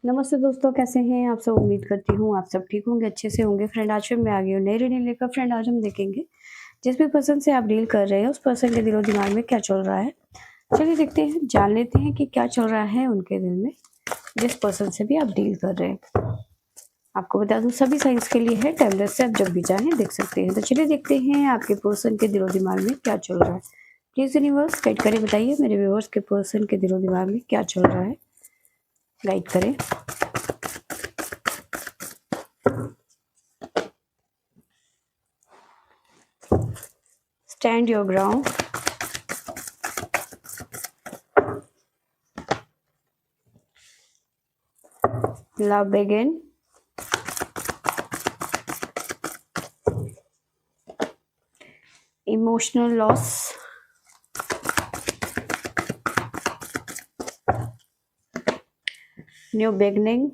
नमस्ते दोस्तों, कैसे हैं आप सब। उम्मीद करती हूँ आप सब ठीक होंगे, अच्छे से होंगे। फ्रेंड, आज फिर मैं आ गई हूँ नई रीडिंग लेकर। फ्रेंड, आज हम देखेंगे जिस भी पर्सन से आप डील कर रहे हैं उस पर्सन के दिलो दिमाग में क्या चल रहा है। चलिए देखते हैं, जान लेते हैं कि क्या चल रहा है उनके दिल में जिस पर्सन से भी आप डील कर रहे हैं। आपको बता दूं, सभी साइंस के लिए है, टैबलेट से आप जब भी चाहें देख सकते हैं। तो चलिए देखते हैं आपके पर्सन के दिलो दिमाग में क्या चल रहा है। प्लीज यूनिवर्स गाइड करें, बताइए मेरे व्यूअर्स के पर्सन के दिलो दिमाग में क्या चल रहा है। गाइड करें। Stand your ground. Love begin. Emotional loss. New beginning.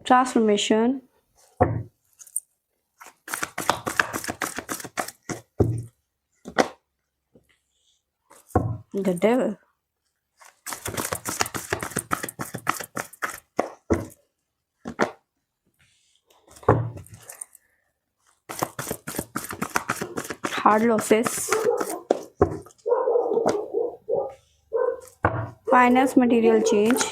Transformation. The devil. Hard losses. Finance material change.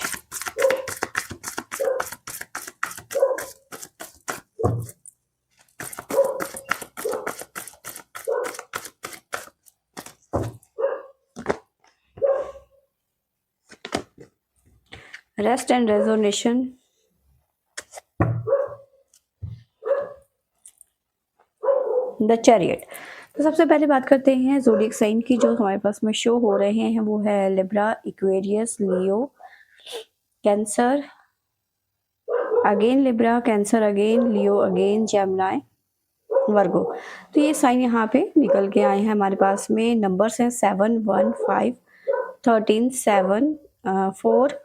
Rest and resonation. The chariot. तो सबसे पहले बात करते हैं ज़ोडिएक साइन की, जो हमारे पास में शो हो रहे हैं वो है Libra, Aquarius, Leo, Cancer, again Libra, Cancer again, Leo again, Gemini, Virgo. तो ये साइन यहाँ पे निकल के आए हैं हमारे पास में। नंबर्स हैं 7, 1, 5, 13, 7, 4,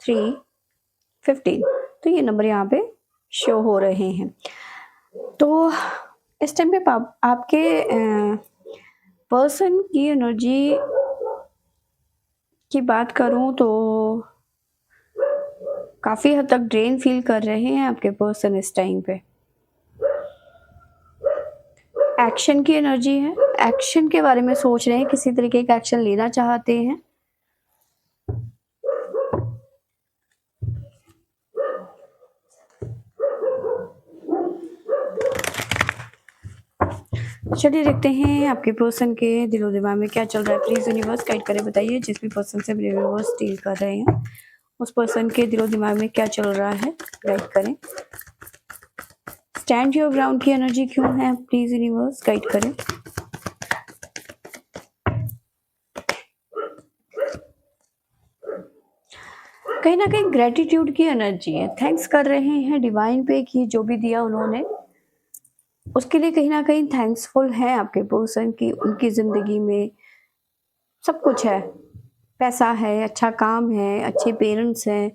3, 15। तो ये नंबर यहाँ पे शो हो रहे हैं। तो इस टाइम पे आपके पर्सन की एनर्जी की बात करूं तो काफ़ी हद तक ड्रेन फील कर रहे हैं आपके पर्सन इस टाइम पे। एक्शन की एनर्जी है, एक्शन के बारे में सोच रहे हैं, किसी तरीके का एक्शन लेना चाहते हैं। चलिए देखते हैं आपके पर्सन के दिलो दिमाग में क्या चल रहा है। प्लीज यूनिवर्स गाइड करें, बताइए जिस भी पर्सन से यूनिवर्स डील कर रहे हैं उस पर्सन के दिलो दिमाग में क्या चल रहा है। गाइड करें। स्टैंड योर ग्राउंड की एनर्जी क्यों है, प्लीज यूनिवर्स गाइड करें। कहीं ना कहीं ग्रेटिट्यूड की एनर्जी है, थैंक्स कर रहे हैं डिवाइन पे कि जो भी दिया उन्होंने उसके लिए कहीं ना कहीं थैंक्सफुल है आपके पर्सन की। उनकी ज़िंदगी में सब कुछ है, पैसा है, अच्छा काम है, अच्छे पेरेंट्स हैं,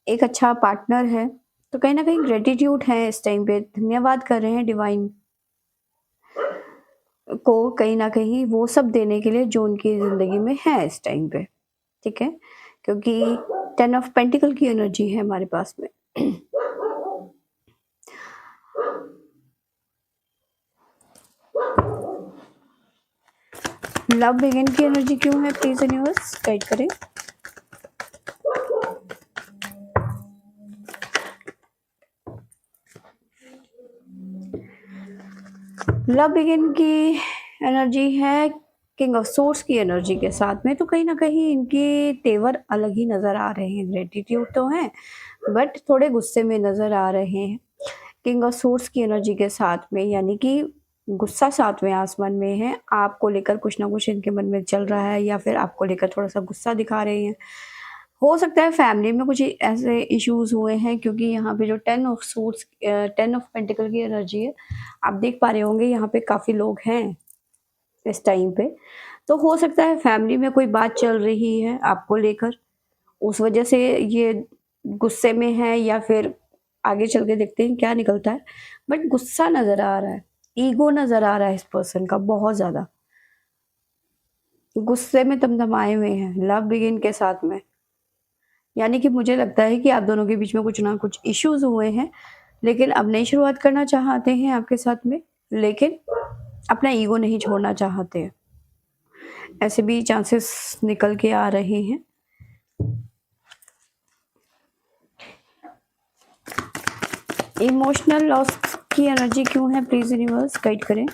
एक अच्छा पार्टनर है। तो कहीं ना कहीं ग्रेटिट्यूड है इस टाइम पे, धन्यवाद कर रहे हैं डिवाइन को कहीं ना कहीं वो सब देने के लिए जो उनकी ज़िंदगी में है इस टाइम पे। ठीक है, क्योंकि 10 ऑफ पेंटिकल की एनर्जी है हमारे पास में। लव बिगिन की एनर्जी क्यों है, प्लीज यूनिवर्स गाइड करें। लव बिगिन की एनर्जी है किंग ऑफ सोर्स की एनर्जी के साथ में। तो कहीं ना कहीं इनके तेवर अलग ही नज़र आ रहे हैं। ग्रेटिट्यूड तो है बट थोड़े गुस्से में नज़र आ रहे हैं किंग ऑफ सोर्स की एनर्जी के साथ में, यानी कि गुस्सा सातवें आसमान में है। आपको लेकर कुछ ना कुछ इनके मन में चल रहा है या फिर आपको लेकर थोड़ा सा गुस्सा दिखा रहे हैं। हो सकता है फैमिली में कुछ ऐसे इश्यूज हुए हैं, क्योंकि यहाँ पे जो 10 ऑफ सूट्स 10 ऑफ पेंटिकल की एनर्जी है, आप देख पा रहे होंगे यहाँ पे काफ़ी लोग हैं इस टाइम पे। तो हो सकता है फैमिली में कोई बात चल रही है आपको लेकर, उस वजह से ये गुस्से में है, या फिर आगे चल के देखते हैं क्या निकलता है। बट गुस्सा नज़र आ रहा है, ईगो नज़र आ रहा है इस पर्सन का बहुत ज़्यादा। गुस्से में तमतमाए हुए हैं लव बिगिन के साथ में। यानी कि मुझे लगता है कि आप दोनों के बीच में कुछ ना कुछ इश्यूज़ हुए हैं, लेकिन अब नई शुरुआत करना चाहते हैं आपके साथ में, लेकिन अपना ईगो नहीं छोड़ना चाहते हैं। ऐसे भी चांसेस निकल के आ रहे हैं। इमोशनल लॉस की एनर्जी क्यों है, प्लीज यूनिवर्स गाइड करें।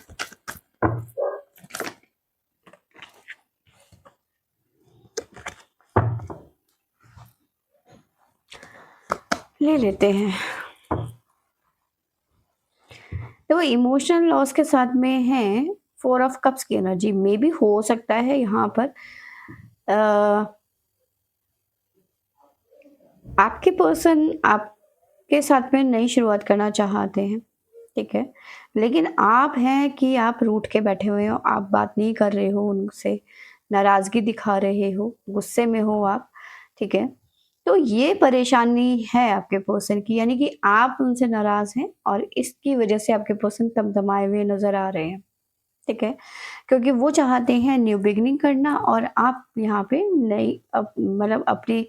ले लेते हैं। तो इमोशनल लॉस के साथ में है 4 ऑफ कप्स की एनर्जी। मे बी हो सकता है यहाँ पर आपके पर्सन आपके साथ में नई शुरुआत करना चाहते हैं, ठीक है, लेकिन आप हैं कि आप रूठ के बैठे हुए हो, आप बात नहीं कर रहे हो उनसे, नाराज़गी दिखा रहे हो, गुस्से में हो आप, ठीक है। तो ये परेशानी है आपके पर्सन की, यानी कि आप उनसे नाराज़ हैं और इसकी वजह से आपके पर्सन तमतमाए हुए नज़र आ रहे हैं, ठीक है। क्योंकि वो चाहते हैं न्यू बिगिनिंग करना और आप यहाँ पे नई मतलब अपनी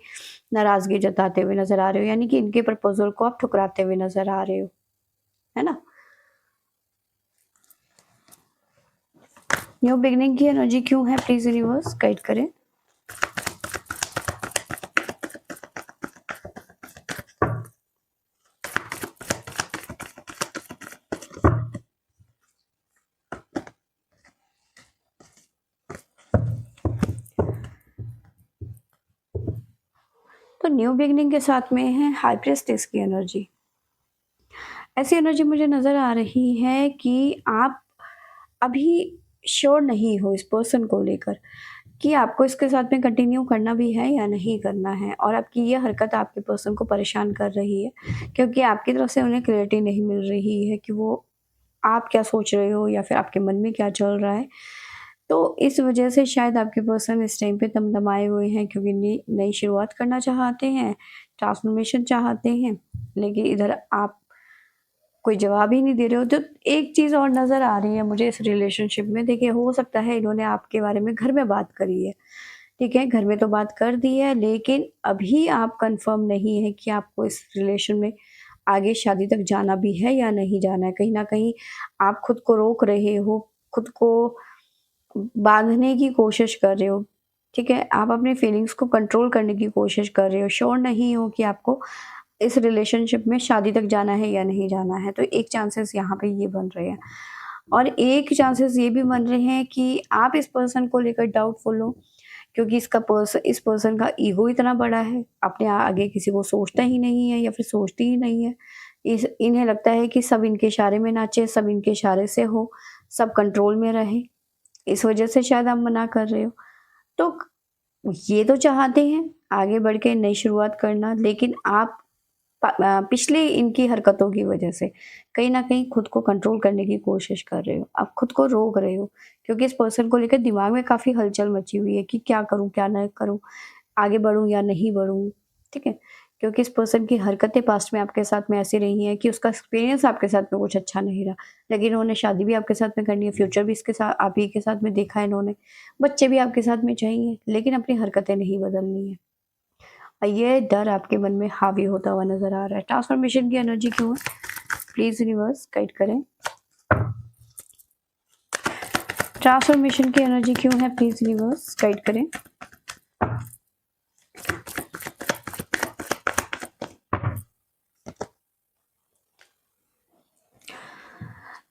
नाराज़गी जताते हुए नज़र आ रहे हो, यानी कि इनके प्रपोज़ल को आप ठुकराते हुए नज़र आ रहे हो, है ना? न्यू बिगिनिंग की एनर्जी क्यों है, प्लीज यूनिवर्स गाइड करें। तो न्यू बिगिनिंग के साथ में है हाई प्रीस्टेस की एनर्जी। ऐसी एनर्जी मुझे नज़र आ रही है कि आप अभी श्योर नहीं हो इस पर्सन को लेकर कि आपको इसके साथ में कंटिन्यू करना भी है या नहीं करना है, और आपकी ये हरकत आपके पर्सन को परेशान कर रही है, क्योंकि आपकी तरफ से उन्हें क्लैरिटी नहीं मिल रही है कि वो आप क्या सोच रहे हो या फिर आपके मन में क्या चल रहा है। तो इस वजह से शायद आपके पर्सन इस टाइम पे तमतमाए हुए हैं, क्योंकि नई शुरुआत करना चाहते हैं, ट्रांसफॉर्मेशन चाहते हैं, लेकिन इधर आप कोई जवाब ही नहीं दे रहे हो। तो एक चीज़ और नज़र आ रही है मुझे इस रिलेशनशिप में। देखिए, हो सकता है इन्होंने आपके बारे में घर में बात करी है, ठीक है? घर में तो बात कर दी है, लेकिन अभी आप कन्फर्म नहीं है कि आपको इस रिलेशन में आगे शादी तक जाना भी है या नहीं जाना है। कहीं न कहीं आप खुद को रोक रहे हो, खुद को बाँधने की कोशिश कर रहे हो, ठीक है? आप अपनी फीलिंग्स को कंट्रोल करने की कोशिश कर रहे हो, श्योर नहीं हो कि आपको इस रिलेशनशिप में शादी तक जाना है या नहीं जाना है। तो एक चांसेस यहाँ पे ये बन रहे हैं, और एक चांसेस ये भी बन रहे हैं कि आप इस पर्सन को लेकर डाउटफुल हो, क्योंकि इस पर्सन का ईगो इतना बड़ा है, अपने आगे किसी को सोचता ही नहीं है या फिर सोचती ही नहीं है। इन्हें लगता है कि सब इनके इशारे में नाचे, सब इनके इशारे से हो, सब कंट्रोल में रहे। इस वजह से शायद आप मना कर रहे हो। तो ये तो चाहते हैं आगे बढ़ के नई शुरुआत करना, लेकिन आप पिछले इनकी हरकतों की वजह से कहीं न कहीं खुद को कंट्रोल करने की कोशिश कर रहे हो। आप खुद को रोक रहे हो, क्योंकि इस पर्सन को लेकर दिमाग में काफ़ी हलचल मची हुई है कि क्या करूँ, क्या ना करूँ? आगे बढ़ूँ या नहीं बढ़ूँ? ठीक है? क्योंकि इस पर्सन की हरकतें पास्ट में आपके साथ में ऐसी रही हैं कि उसका एक्सपीरियंस आपके साथ में कुछ अच्छा नहीं रहा। लेकिन इन्होंने शादी भी आपके साथ में करनी है, फ्यूचर भी इसके साथ आप ही के साथ में देखा है इन्होंने, बच्चे भी आपके साथ में चाहिए, लेकिन अपनी हरकतें नहीं बदलनी है। ये डर आपके मन में हावी होता हुआ नज़र आ रहा है। ट्रांसफॉर्मेशन की एनर्जी क्यों है? प्लीज़ यूनिवर्स गाइड करें। ट्रांसफॉर्मेशन की एनर्जी क्यों है? प्लीज़ यूनिवर्स गाइड करें।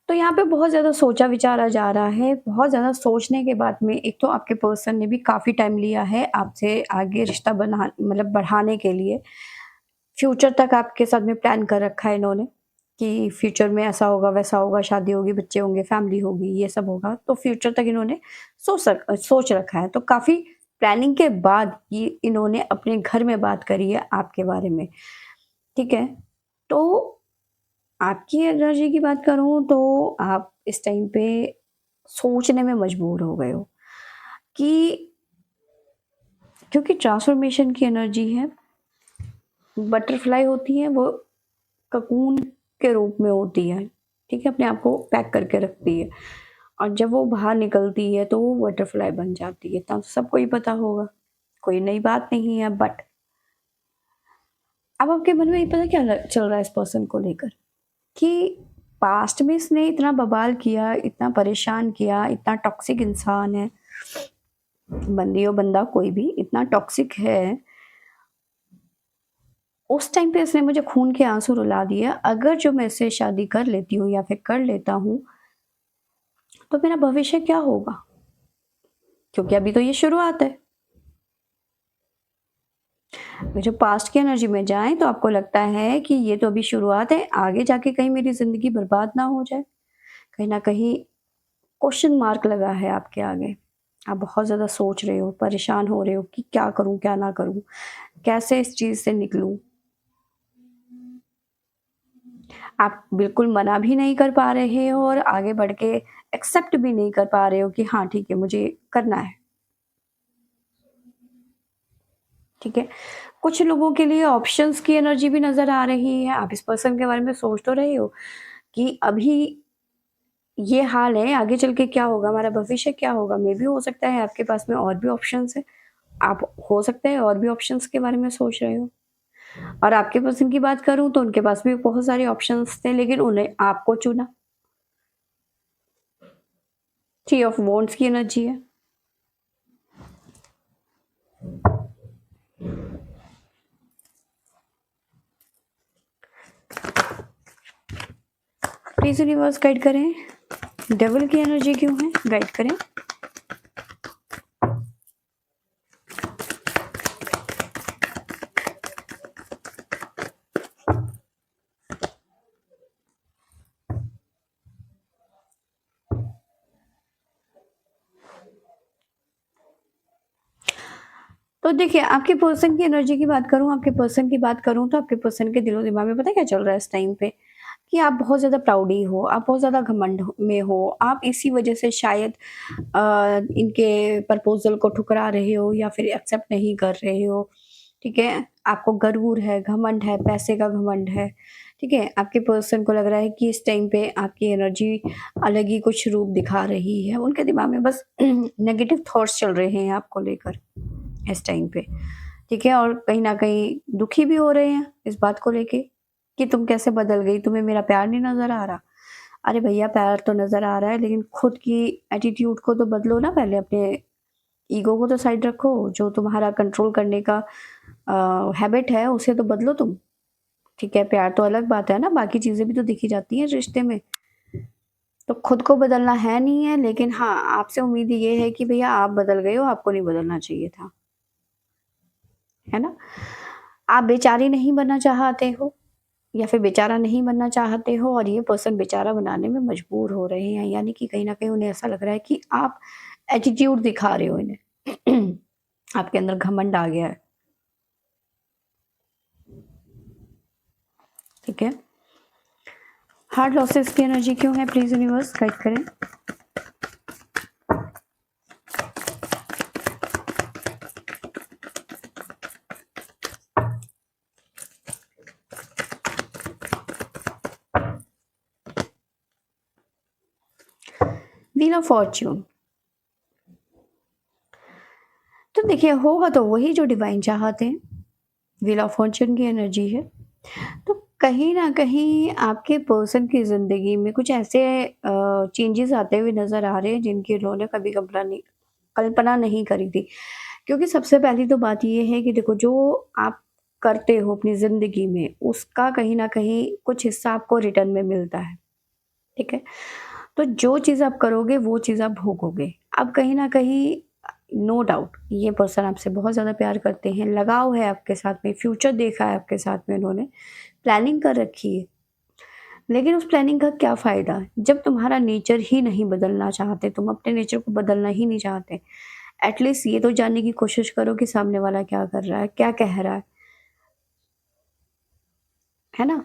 तो यहाँ पे बहुत ज़्यादा सोचा विचारा जा रहा है। बहुत ज़्यादा सोचने के बाद में एक तो आपके पर्सन ने भी काफ़ी टाइम लिया है आपसे आगे रिश्ता बना मतलब बढ़ाने के लिए। फ्यूचर तक आपके साथ में प्लान कर रखा है इन्होंने कि फ्यूचर में ऐसा होगा, वैसा होगा, शादी होगी, बच्चे होंगे, फैमिली होगी, ये सब होगा। तो फ्यूचर तक इन्होंने सोच रखा है। तो काफ़ी प्लानिंग के बाद ये इन्होंने अपने घर में बात करी है आपके बारे में, ठीक है? तो आपकी एनर्जी की बात करूँ तो आप इस टाइम पे सोचने में मजबूर हो गए हो कि क्योंकि ट्रांसफॉर्मेशन की एनर्जी है, बटरफ्लाई होती है, वो ककून के रूप में होती है, ठीक है? अपने आप को पैक करके रखती है। और जब वो बाहर निकलती है तो वो बटरफ्लाई बन जाती है, इतना तो सबको ही पता होगा, कोई नई बात नहीं है। बट अब आपके मन में ये पता क्या चल रहा है इस पर्सन को लेकर, कि पास्ट में इसने इतना बवाल किया, इतना परेशान किया, इतना टॉक्सिक इंसान है, बंदी हो बंदा कोई भी इतना टॉक्सिक है, उस टाइम पे इसने मुझे खून के आंसू रुला दिया। अगर जो मैं इससे शादी कर लेती हूँ या फिर कर लेता हूँ तो मेरा भविष्य क्या होगा, क्योंकि अभी तो ये शुरुआत है। जो पास्ट की एनर्जी में जाएं तो आपको लगता है कि ये तो अभी शुरुआत है, आगे जाके कहीं मेरी जिंदगी बर्बाद ना हो जाए, कहीं ना कहीं क्वेश्चन मार्क लगा है आपके आगे। आप बहुत ज़्यादा सोच रहे हो, परेशान हो रहे हो कि क्या करूं क्या ना करूं, कैसे इस चीज़ से निकलूं। आप बिल्कुल मना भी नहीं कर पा रहे हो और आगे बढ़ के एक्सेप्ट भी नहीं कर पा रहे हो कि हाँ ठीक है मुझे करना है। ठीक है, कुछ लोगों के लिए ऑप्शंस की एनर्जी भी नज़र आ रही है। आप इस पर्सन के बारे में सोच तो रहे हो कि अभी ये हाल है, आगे चल के क्या होगा, हमारा भविष्य क्या होगा। मे भी हो सकता है आपके पास में और भी ऑप्शंस है, आप हो सकता है और भी ऑप्शंस के बारे में सोच रहे हो। और आपके पर्सन की बात करूँ तो उनके पास भी बहुत सारे ऑप्शंस थे, लेकिन उन्हें आपको चुना। थ्री ऑफ वॉन्ड्स की एनर्जी है। प्लीज यूनिवर्स गाइड करें, डेविल की एनर्जी क्यों है, गाइड करें। तो देखिए, आपके पर्सन की एनर्जी की बात करूँ, आपके पर्सन की बात करूँ तो आपके पर्सन के दिलो दिमाग में पता है क्या चल रहा है इस टाइम पे, कि आप बहुत ज़्यादा प्राउडी हो, आप बहुत ज़्यादा घमंड में हो। आप इसी वजह से शायद इनके प्रपोज़ल को ठुकरा रहे हो या फिर एक्सेप्ट नहीं कर रहे हो। ठीक है? आपको गरूर है, घमंड है, पैसे का घमंड है। ठीक है? आपके पर्सन को लग रहा है कि इस टाइम पे आपकी एनर्जी अलग ही कुछ रूप दिखा रही है। उनके दिमाग में बस नेगेटिव थॉट्स चल रहे हैं आपको लेकर इस टाइम पे। ठीक है? और कहीं न कहीं दुखी भी हो रहे हैं इस बात को लेके कि तुम कैसे बदल गई, तुम्हें मेरा प्यार नहीं नज़र आ रहा। अरे भैया, प्यार तो नज़र आ रहा है, लेकिन खुद की एटीट्यूड को तो बदलो ना पहले, अपने ईगो को तो साइड रखो, जो तुम्हारा कंट्रोल करने का हैबिट है उसे तो बदलो तुम। ठीक है? प्यार तो अलग बात है ना, बाकी चीज़ें भी तो देखी जाती हैं रिश्ते में। तो खुद को बदलना है नहीं है, लेकिन हाँ, आपसे उम्मीद ये है कि भैया आप बदल गए हो, आपको नहीं बदलना चाहिए था। है ना? आप बेचारी नहीं बनना चाहते हो या फिर बेचारा नहीं बनना चाहते हो और ये पर्सन बेचारा बनाने में मजबूर हो रहे हैं, यानी कि कहीं न कहीं उन्हें ऐसा लग रहा है कि आप एटीट्यूड दिखा रहे हो इन्हें। आपके अंदर घमंड आ गया है। ठीक है? हार्ट लॉसेस की एनर्जी क्यों है, प्लीज यूनिवर्स गाइड करें। Wheel of Fortune. तो देखिए, होगा तो वही जो डिवाइन चाहते हैं। व्हील ऑफ फॉर्च्यून की एनर्जी है। तो कहीं न कहीं आपके पर्सन की ज़िंदगी में कुछ ऐसे चेंजेस आते हुए नज़र आ रहे हैं जिनकी उन्होंने कभी कल्पना नहीं करी थी। क्योंकि सबसे पहली तो बात ये है कि देखो, जो आप करते हो अपनी ज़िंदगी में उसका कहीं न कहीं कुछ हिस्सा आपको रिटर्न में मिलता है। ठीक है? तो जो चीज़ आप करोगे वो चीज़ आप भोगोगे। अब कहीं न कहीं नो डाउट ये पर्सन आपसे बहुत ज़्यादा प्यार करते हैं, लगाव है आपके साथ में, फ्यूचर देखा है आपके साथ में उन्होंने, प्लानिंग कर रखी है। लेकिन उस प्लानिंग का क्या फ़ायदा जब तुम्हारा नेचर ही नहीं बदलना चाहते, तुम अपने नेचर को बदलना ही नहीं चाहते। एटलीस्ट ये तो जानने की कोशिश करो कि सामने वाला क्या कर रहा है, क्या कह रहा है ना?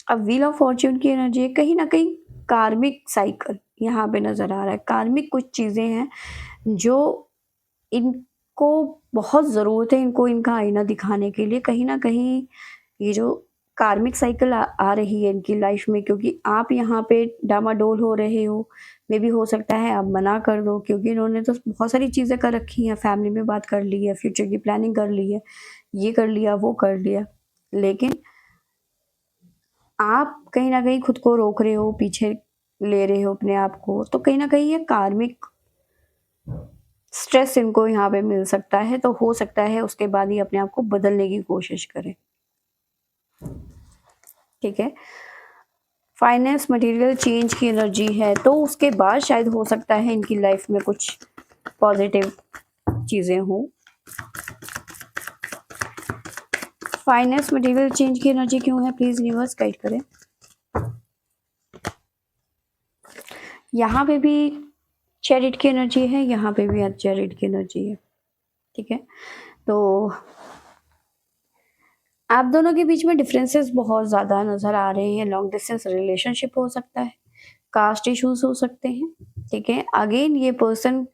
अब व्हील ऑफ फॉर्च्यून की एनर्जी है, कहीं न कहीं कार्मिक साइकिल यहाँ पे नज़र आ रहा है। कार्मिक कुछ चीज़ें हैं जो इनको बहुत ज़रूरत है, इनको इनका आईना दिखाने के लिए। कहीं न कहीं ये जो कार्मिक साइकिल आ रही है इनकी लाइफ में, क्योंकि आप यहाँ पे डामाडोल हो रहे हो, मे भी हो सकता है आप मना कर दो, क्योंकि इन्होंने तो बहुत सारी चीज़ें कर रखी हैं, फैमिली में बात कर ली है, फ्यूचर की प्लानिंग कर ली है, ये कर लिया, वो कर लिया, लेकिन आप कहीं न कहीं खुद को रोक रहे हो, पीछे ले रहे हो अपने आप को, तो कहीं न कहीं ये कार्मिक स्ट्रेस इनको यहाँ पे मिल सकता है, तो हो सकता है उसके बाद ही अपने आप को बदलने की कोशिश करें। ठीक है? फाइनेंस मटेरियल चेंज की एनर्जी है, तो उसके बाद शायद हो सकता है इनकी लाइफ में कुछ पॉजिटिव चीज़ें हों। फाइनेंस मटेरियल चेंज की एनर्जी क्यों है, प्लीज़ यूनिवर्स गाइड करें। यहाँ पे भी चैरिट की एनर्जी है, यहाँ पे भी चैरिट की एनर्जी है। ठीक है, तो आप दोनों के बीच में डिफरेंसेस बहुत ज़्यादा नज़र आ रहे हैं। लॉन्ग डिस्टेंस रिलेशनशिप हो सकता है, कास्ट इश्यूज हो सकते हैं। ठीक है, अगेन ये पर्सन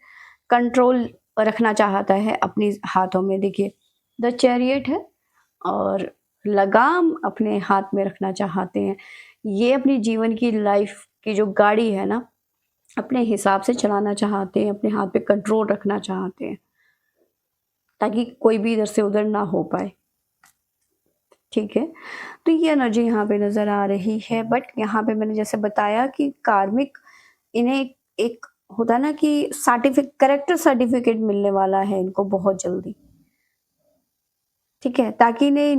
कंट्रोल रखना चाहता है अपनी हाथों में। देखिए, द चैरियट है और लगाम अपने हाथ में रखना चाहते हैं। ये अपनी जीवन की लाइफ की जो गाड़ी है ना, अपने हिसाब से चलाना चाहते हैं, अपने हाथ पे कंट्रोल रखना चाहते हैं, ताकि कोई भी इधर से उधर ना हो पाए। ठीक है, तो ये एनर्जी यहाँ पे नज़र आ रही है। बट यहाँ पे मैंने जैसे बताया कि कार्मिक इन्हें एक होता ना कि कैरेक्टर सर्टिफिकेट मिलने वाला है इनको बहुत जल्दी। ठीक है, ताकि इन्हें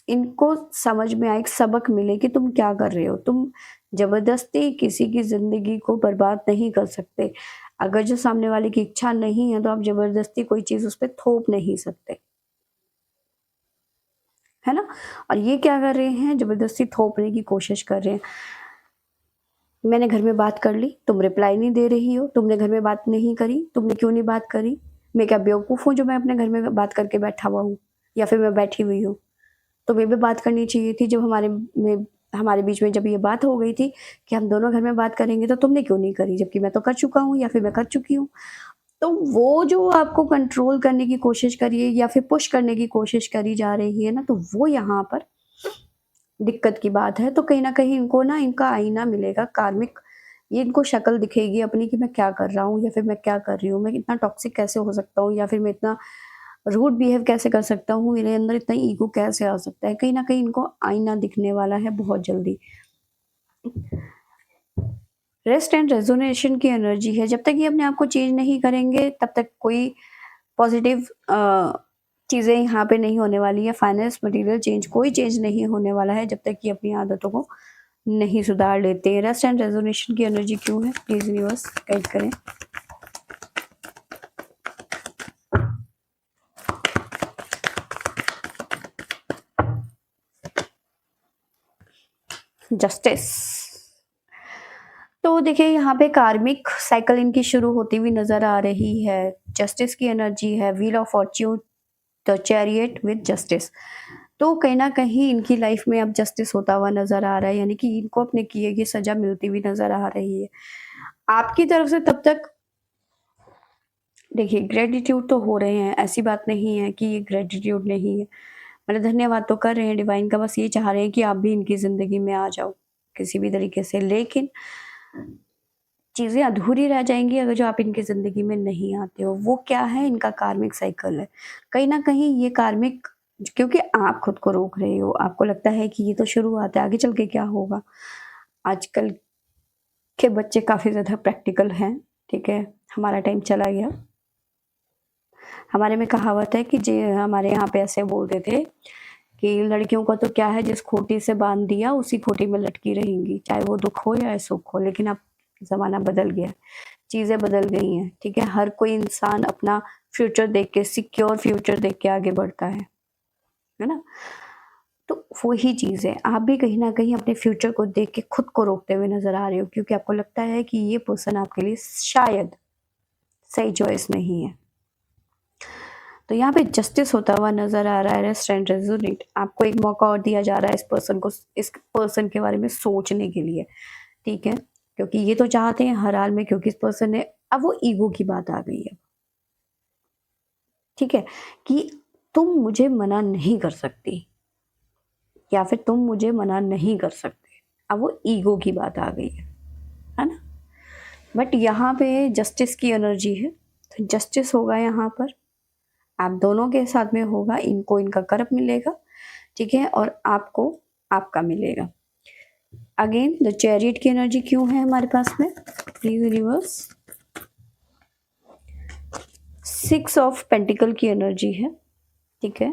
इनको समझ में आए, एक सबक मिले कि तुम क्या कर रहे हो। तुम जबरदस्ती किसी की जिंदगी को बर्बाद नहीं कर सकते। अगर जो सामने वाले की इच्छा नहीं है तो आप जबरदस्ती कोई चीज उस पर थोप नहीं सकते, है ना। और ये क्या कर रहे हैं, जबरदस्ती थोपने की कोशिश कर रहे हैं। मैंने घर में बात कर ली, तुम रिप्लाई नहीं दे रही हो, तुमने घर में बात नहीं करी, तुमने क्यों नहीं बात करी, मैं क्या बेवकूफ़ हूँ जो मैं अपने घर में बात करके बैठा हुआ हूँ, या फिर मैं बैठी हुई हूँ। तुम्हें भी बात करनी चाहिए थी। जब हमारे बीच में जब ये बात हो गई थी कि हम दोनों घर में बात करेंगे, तो तुमने क्यों नहीं करी, जबकि मैं तो कर चुका हूँ या फिर मैं कर चुकी हूँ। तो वो जो आपको कंट्रोल करने की कोशिश करी है या फिर पुश करने की कोशिश करी जा रही है ना, तो वो यहाँ पर दिक्कत की बात है। तो कहीं ना कहीं इनको ना इनका आईना मिलेगा कार्मिक, ये इनको शक्ल दिखेगी अपनी कि मैं क्या कर रहा हूँ या फिर मैं क्या कर रही हूँ, मैं इतना टॉक्सिक कैसे हो सकता हूँ, या फिर मैं इतना रूड बिहेव कैसे कर सकता हूँ, मेरे अंदर इतना ईगो कैसे आ सकता है। कहीं ना कहीं इनको आईना दिखने वाला है बहुत जल्दी। रेस्ट एंड रेजोनेशन की एनर्जी है। जब तक ये अपने आप को चेंज नहीं करेंगे तब तक कोई पॉजिटिव चीज़ें यहाँ पे नहीं होने वाली है। फाइनेंस मटेरियल चेंज, कोई चेंज नहीं होने वाला है जब तक कि अपनी आदतों को नहीं सुधार लेते हैं। रेस्ट एंड रेजोनेशन की एनर्जी क्यों है, प्लीज यूनिवर्स गाइड करें। जस्टिस। तो देखिए, यहाँ पे कार्मिक साइकिल इनकी शुरू होती हुई नजर आ रही है। जस्टिस की एनर्जी है, wheel of Fortune, the chariot with justice. तो कहीं ना कहीं इनकी लाइफ में अब जस्टिस होता हुआ नजर आ रहा है, यानी कि इनको अपने किए की सजा मिलती हुई नजर आ रही है आपकी तरफ से। तब तक देखिए, ग्रेटिट्यूड तो हो रहे हैं, ऐसी बात नहीं है कि ये ग्रेटिट्यूड नहीं है, मतलब धन्यवाद तो कर रहे हैं डिवाइन का। बस ये चाह रहे हैं कि आप भी इनकी जिंदगी में आ जाओ किसी भी तरीके से। लेकिन चीजें अधूरी रह जाएंगी अगर जो आप इनकी जिंदगी में नहीं आते हो। वो क्या है, इनका कार्मिक साइकिल है। कहीं ना कहीं ये कार्मिक, क्योंकि आप खुद को रोक रहे हो, आपको लगता है कि ये तो शुरुआत है, आगे चल के क्या होगा। आजकल के बच्चे काफी ज्यादा प्रैक्टिकल हैं। ठीक है, हमारा टाइम चला गया। हमारे में कहावत है कि जे हमारे यहाँ पे ऐसे बोलते थे कि लड़कियों का तो क्या है, जिस खोटी से बांध दिया उसी खोटी में लटकी रहेंगी, चाहे वो दुख हो या सुख हो। लेकिन अब जमाना बदल गया, चीजें बदल गई हैं। ठीक है, हर कोई इंसान अपना फ्यूचर देख के, सिक्योर फ्यूचर देख के आगे बढ़ता है ना। तो वही चीज है, आप भी कहीं ना कहीं अपने फ्यूचर को देख के खुद को रोकते हुए नजर आ रहे हो, क्योंकि आपको लगता है कि ये पर्सन आपके लिए शायद सही चॉइस नहीं है। तो यहाँ पे जस्टिस होता हुआ नजर आ रहा है। रेस्ट एंड रेजोनेट, आपको एक मौका और दिया जा रहा है इस पर्सन के बारे में सोचने के लिए। ठीक है, क्योंकि ये तो चाहते हैं हर हाल में, क्योंकि इस पर्सन ने, अब वो ईगो की बात आ गई है। ठीक है, कि तुम मुझे मना नहीं कर सकती या फिर तुम मुझे मना नहीं कर सकते। अब वो ईगो की बात आ गई है ना। बट यहाँ पे जस्टिस की एनर्जी है, तो जस्टिस होगा यहाँ पर, आप दोनों के साथ में होगा, इनको इनका कर्म मिलेगा, ठीक है, और आपको आपका मिलेगा। अगेन द चैरियट की एनर्जी क्यों है हमारे पास में, प्लीज यूनिवर्स। 6 ऑफ पेंटिकल की एनर्जी है, ठीक है।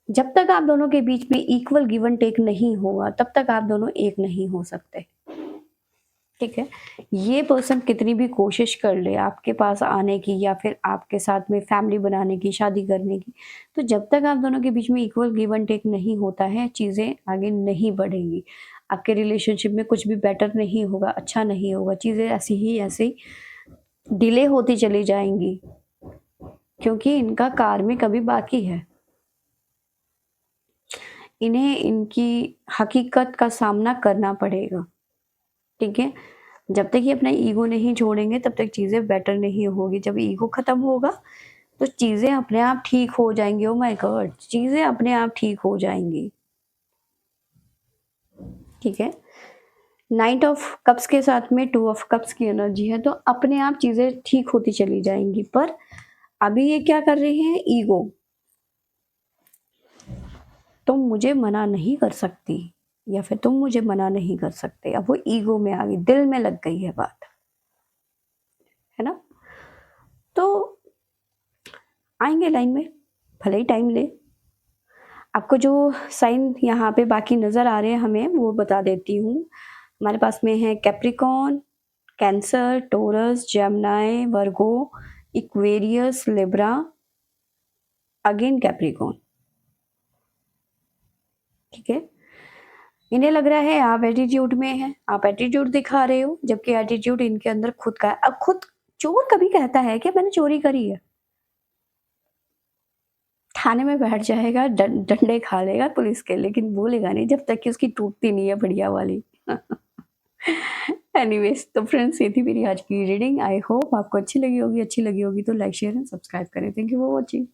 जब तक आप दोनों के बीच में इक्वल गिव एंड टेक नहीं होगा तब तक आप दोनों एक नहीं हो सकते, ठीक है। ये पर्सन कितनी भी कोशिश कर ले आपके पास आने की या फिर आपके साथ में फैमिली बनाने की, शादी करने की, तो जब तक आप दोनों के बीच में इक्वल गिव एंड टेक नहीं होता है, चीज़ें आगे नहीं बढ़ेंगी। आपके रिलेशनशिप में कुछ भी बेटर नहीं होगा, अच्छा नहीं होगा, चीज़ें ऐसी ही ऐसी डिले होती चली जाएंगी, क्योंकि इनका कार्मिक अभी बाकी है। इन्हें इनकी हकीकत का सामना करना पड़ेगा, ठीक है। जब तक ये अपना ईगो नहीं छोड़ेंगे तब तक चीज़ें बेटर नहीं होगी। जब ईगो ख़त्म होगा तो चीज़ें अपने आप ठीक हो जाएंगी। ओह माय गॉड, चीज़ें अपने आप ठीक हो जाएंगी, ठीक है। नाइट ऑफ कप्स के साथ में 2 ऑफ कप्स की एनर्जी है, तो अपने आप चीज़ें ठीक होती चली जाएंगी। पर अभी ये क्या कर रही हैं, ईगो, तुम मुझे मना नहीं कर सकती या फिर तुम मुझे मना नहीं कर सकते। अब वो ईगो में आ गई, दिल में लग गई है बात, है ना। तो आएंगे लाइन में, भले ही टाइम ले। आपको जो साइन यहाँ पे बाकी नज़र आ रहे हैं हमें, वो बता देती हूँ। हमारे पास में है कैप्रिकॉन, कैंसर, टोरस, जेमिनी, वर्गो, इक्वेरियस, लिब्रा, अगेन कैप्रिकॉन, ठीक है। इन्हें लग रहा है आप एटीट्यूड में हैं, आप एटीट्यूड दिखा रहे हो, जबकि एटीट्यूड इनके अंदर खुद का है। अब खुद चोर कभी कहता है कि मैंने चोरी करी है, थाने में बैठ जाएगा, डंडे खा लेगा पुलिस के, लेकिन बोलेगा नहीं जब तक कि उसकी टूटती नहीं है बढ़िया वाली। एनीवेज, तो फ्रेंड्स ये थी मेरी आज की रीडिंग। आई होप आपको अच्छी लगी होगी। अच्छी लगी होगी तो लाइक शेयर एंड सब्सक्राइब करें। Thank you for watching.